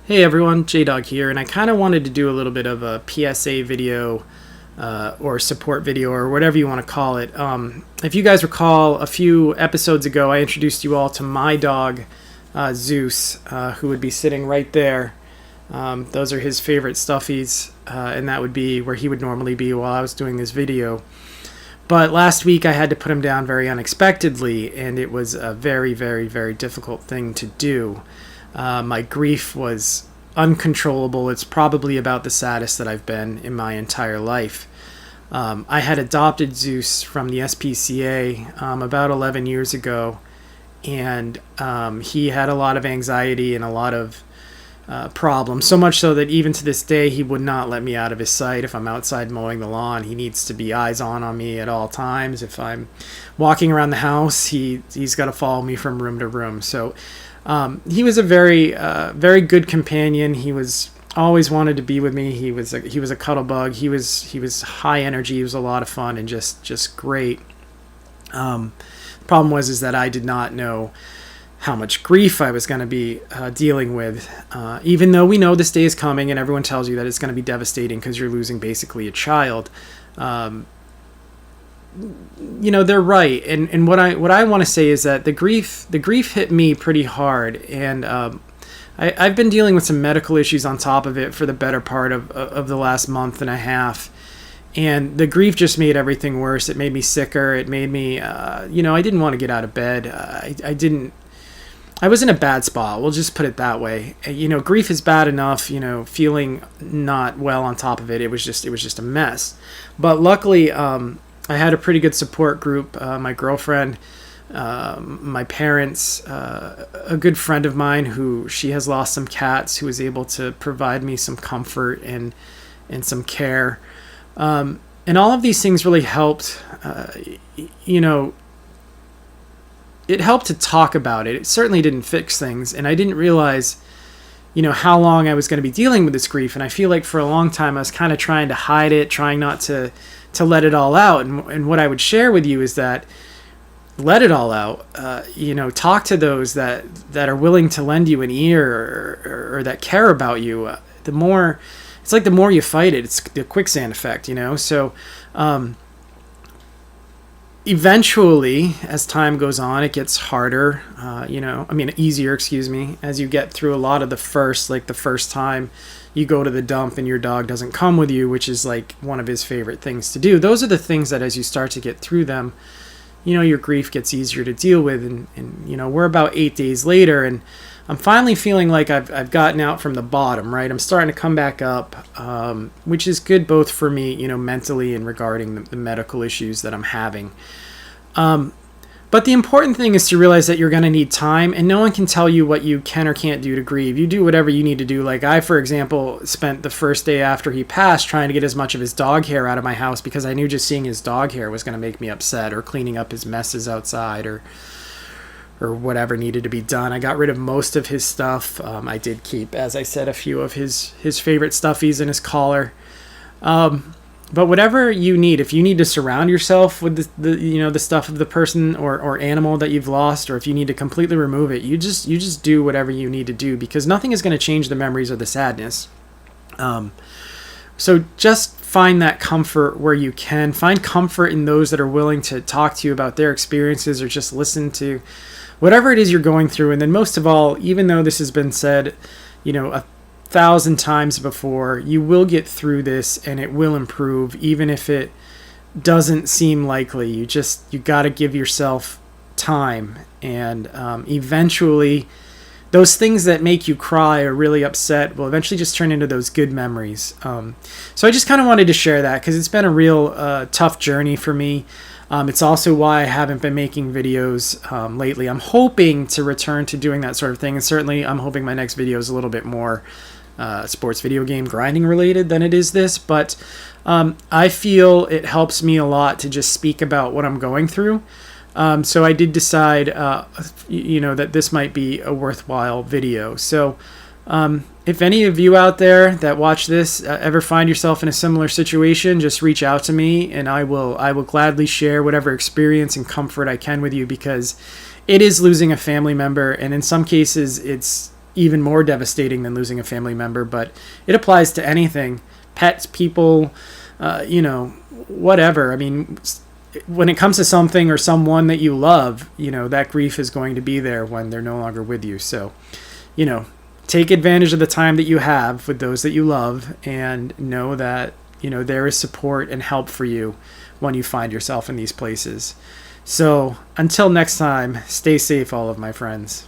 Hey everyone, J-Dog here, and I kind of wanted to do a little bit of a PSA video or support video or whatever you want to call it. If you guys recall, a few episodes ago I introduced you all to my dog, Zeus, who would be sitting right there. Those are his favorite stuffies, and that would be where he would normally be while I was doing this video. But last week I had to put him down very unexpectedly, and it was a very, very, very difficult thing to do. My grief was uncontrollable. It's probably about the saddest that I've been in my entire life. I had adopted Zeus from the SPCA about 11 years ago, and he had a lot of anxiety and a lot of problems, so much so that even to this day he would not let me out of his sight. If I'm outside mowing the lawn, he needs to be eyes on me at all times. If I'm walking around the house, he's got to follow me from room to room. So he was a very good companion. He was always wanted to be with me. He was a cuddle bug. He was high energy. He was a lot of fun and just great. The problem was that I did not know how much grief I was going to be dealing with, even though we know this day is coming and everyone tells you that it's going to be devastating because you're losing basically a child. They're right, and what I want to say is that the grief hit me pretty hard, and I've been dealing with some medical issues on top of it for the better part of the last month and a half, and the grief just made everything worse. It made me sicker. It made me I didn't want to get out of bed. I was in a bad spot. We'll just put it that way. Grief is bad enough. Feeling not well on top of it. It was just a mess. But luckily, I had a pretty good support group. My girlfriend, my parents, a good friend of mine who she has lost some cats, who was able to provide me some comfort and some care. And all of these things really helped. It helped to talk about it. It certainly didn't fix things, and I didn't realize how long I was going to be dealing with this grief. And I feel like for a long time I was kind of trying to hide it, trying not to let it all out. And what I would share with you is that let it all out. Talk to those that are willing to lend you an ear or that care about you. The more you fight it, it's the quicksand effect, So eventually, as time goes on, it gets harder, easier, as you get through a lot of the first time you go to the dump and your dog doesn't come with you, which is like one of his favorite things to do. Those are the things that as you start to get through them, your grief gets easier to deal with. And we're about 8 days later, and I'm finally feeling like I've gotten out from the bottom, right? I'm starting to come back up, which is good both for me, mentally and regarding the medical issues that I'm having. But the important thing is to realize that you're going to need time, and no one can tell you what you can or can't do to grieve. You do whatever you need to do. Like I, for example, spent the first day after he passed trying to get as much of his dog hair out of my house because I knew just seeing his dog hair was going to make me upset, or cleaning up his messes outside, or whatever needed to be done. I got rid of most of his stuff. I did keep, as I said, a few of his favorite stuffies in his collar. But whatever you need, if you need to surround yourself with the stuff of the person or animal that you've lost, or if you need to completely remove it, you just do whatever you need to do, because nothing is going to change the memories or the sadness. So just find that comfort where you can. Find comfort in those that are willing to talk to you about their experiences, or just listen to whatever it is you're going through. And then most of all, even though this has been said, 1,000 times before, you will get through this and it will improve, even if it doesn't seem likely. You got to give yourself time, and eventually those things that make you cry or really upset will eventually just turn into those good memories. So I just kind of wanted to share that because it's been a real tough journey for me. It's also why I haven't been making videos lately. I'm hoping to return to doing that sort of thing, and certainly I'm hoping my next video is a little bit more sports video game grinding related than it is this, but I feel it helps me a lot to just speak about what I'm going through. So I did decide, that this might be a worthwhile video. So if any of you out there that watch this ever find yourself in a similar situation, just reach out to me, and I will gladly share whatever experience and comfort I can with you, because it is losing a family member, and in some cases it's even more devastating than losing a family member, but it applies to anything. Pets, people, whatever. I mean, when it comes to something or someone that you love, that grief is going to be there when they're no longer with you. So, take advantage of the time that you have with those that you love, and know that, there is support and help for you when you find yourself in these places. So until next time, stay safe, all of my friends.